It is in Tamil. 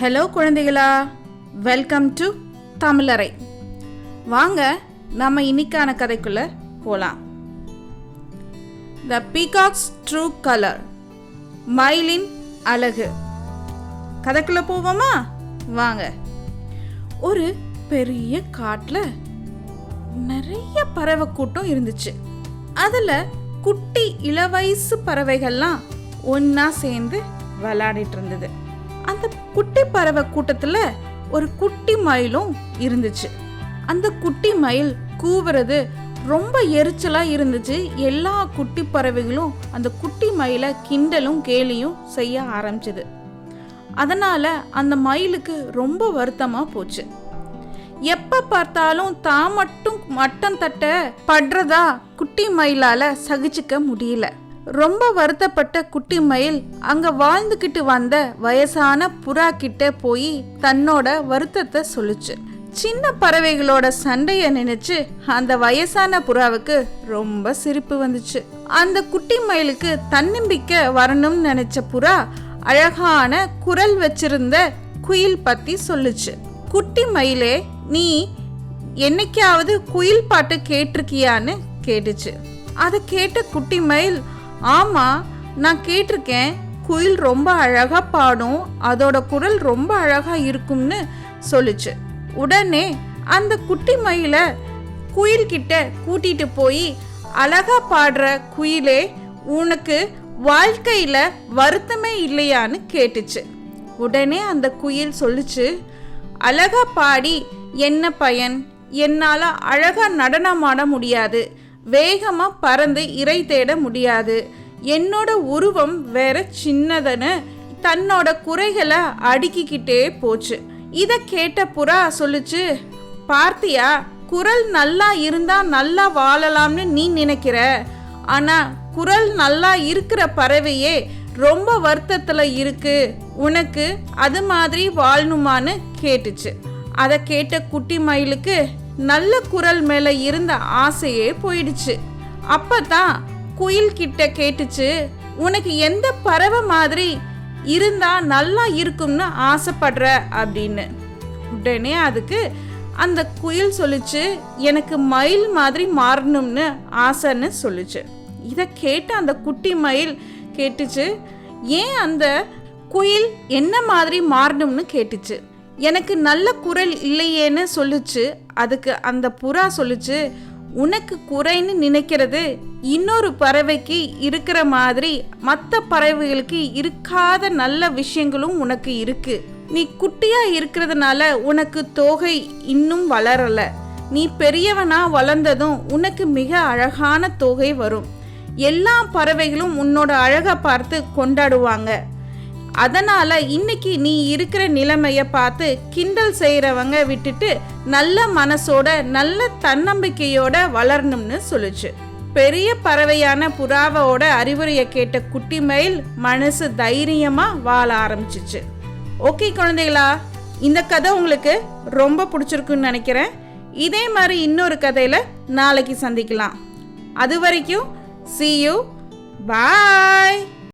ஹலோ குழந்தைகளா, வெல்கம் டு தமிழறை. வாங்க நம்ம இன்னைக்கான கதைக்குள்ள போலாம். த பீகாக்ஸ் ட்ரூ கலர், மயிலின் அழகு. கதைக்குள்ள போவோமா? வாங்க. ஒரு பெரிய காட்டுல நிறைய பறவை கூட்டம் இருந்துச்சு. அதுல குட்டி இளவயசு பறவைகள்லாம் ஒன்னா சேர்ந்து விளையாடிட்டு இருந்தது. அந்த குட்டி பறவை கூட்டத்துல ஒரு குட்டி மயிலும் இருந்துச்சு. அந்த குட்டி மயில் கூவுறது ரொம்ப எரிச்சலா இருந்துச்சு. எல்லா குட்டி பறவைகளும் அந்த குட்டி மயிலை கிண்டலும் கேலியும் செய்ய ஆரம்பிச்சது. அதனால அந்த மயிலுக்கு ரொம்ப வருத்தமா போச்சு. எப்ப பார்த்தாலும் தான் மட்டும் மட்டம் தட்ட படுறதா குட்டி மயிலால சகிச்சுக்க முடியல. ரொம்ப வருத்தப்பட்ட குட்டி மயில் அங்க வாழ்ந்துகிட்டு வந்த வயசான புறா கிட்ட போய் தன்னோட வருத்தத்தை சொல்லுச்சு. சின்ன பறவைகளோட சண்டைய நினைச்சு அந்த வயசான புறாவுக்கு ரொம்ப சிரிப்பு வந்துச்சு. அந்த குட்டி மயிலுக்கு தன்னம்பிக்கை வரணும்னு நினைச்ச புறா அழகான குரல் வச்சிருந்த குயில் பத்தி சொல்லுச்சு. குட்டி மயிலே, நீ என்னைக்காவது குயில் பாட்டு கேட்டிருக்கியான்னு கேட்டுச்சு. அதை கேட்ட குட்டி மயில், ஆமா, நான் கேட்டிருக்கேன். குயில் ரொம்ப அழகா பாடும், அதோட குரல் ரொம்ப அழகா இருக்கும்னு சொல்லுச்சு. உடனே அந்த குட்டி மயில குயில் கிட்ட கூட்டிட்டு போய், அழகா பாடுற குயிலே, உனக்கு வாழ்க்கையில வருத்தமே இல்லையான்னு கேட்டுச்சு. உடனே அந்த குயில் சொல்லுச்சு, அழகா பாடி என்ன பயன்? என்னால அழகா நடனமாட முடியாது, வேகமா பறந்து இறை தேட முடியாது, என்னோட உருவம் வேற சின்னதுன்னு தன்னோட குறைகளை அடுக்கிக்கிட்டே போச்சு. இத கேட்ட புறா சொல்லுச்சு, பார்த்தியா, குரல் நல்லா இருந்தா நல்லா வாழலாம்னு நீ நினைக்கிற, ஆனா குரல் நல்லா இருக்கிற பறவையே ரொம்ப வருத்தத்துல இருக்கு, உனக்கு அது மாதிரி வாழணுமான்னு கேட்டுச்சு. அதை கேட்ட குட்டி மயிலுக்கு நல்ல குரல் மேல இருந்த ஆசையே போயிடுச்சு. அப்பதான் குயில் கிட்ட கேட்டுச்சு, உனக்கு எந்த பறவை மாதிரி இருந்தா நல்லா இருக்கும்னு ஆசைப்படுற அப்படின்னு. உடனே அதுக்கு அந்த குயில் சொல்லுச்சு, எனக்கு மயில் மாதிரி மாறணும்னு ஆசைன்னு சொல்லுச்சு. இதை கேட்டு அந்த குட்டி மயில் கேட்டுச்சு, ஏன் அந்த குயில் என்ன மாதிரி மாறணும்னு கேட்டுச்சு. எனக்கு நல்ல குரல் இல்லையேன்னு சொல்லுச்சு. அதுக்கு அந்த புறா சொல்லுச்சு, உனக்கு குறைன்னு நினைக்கிறது இன்னொரு பறவைக்கு இருக்கிற மாதிரி மற்ற பறவைகளுக்கு இருக்காத நல்ல விஷயங்களும் உனக்கு இருக்கு. நீ குட்டியா இருக்கிறதுனால உனக்கு தோகை இன்னும் வளரல. நீ பெரியவனா வளர்ந்ததும் உனக்கு மிக அழகான தோகை வரும். எல்லா பறவைகளும் உன்னோட அழகை பார்த்து கொண்டாடுவாங்க. அதனால இன்னைக்கு நீ இருக்கிற நிலைமைய பார்த்து கிண்டல் செய்யறவங்க விட்டுட்டு நல்ல மனசோட நல்ல தன்னம்பிக்கையோட வளரணும்னு சொல்லுச்சு. பெரிய பறவையான புறாவோட அறிவுரையை கேட்ட குட்டி மயில் மனசு தைரியமா வாழ ஆரம்பிச்சிச்சு. ஓகே குழந்தைகளா, இந்த கதை உங்களுக்கு ரொம்ப பிடிச்சிருக்குன்னு நினைக்கிறேன். இதே மாதிரி இன்னொரு கதையில நாளைக்கு சந்திக்கலாம். அது வரைக்கும் see you, bye.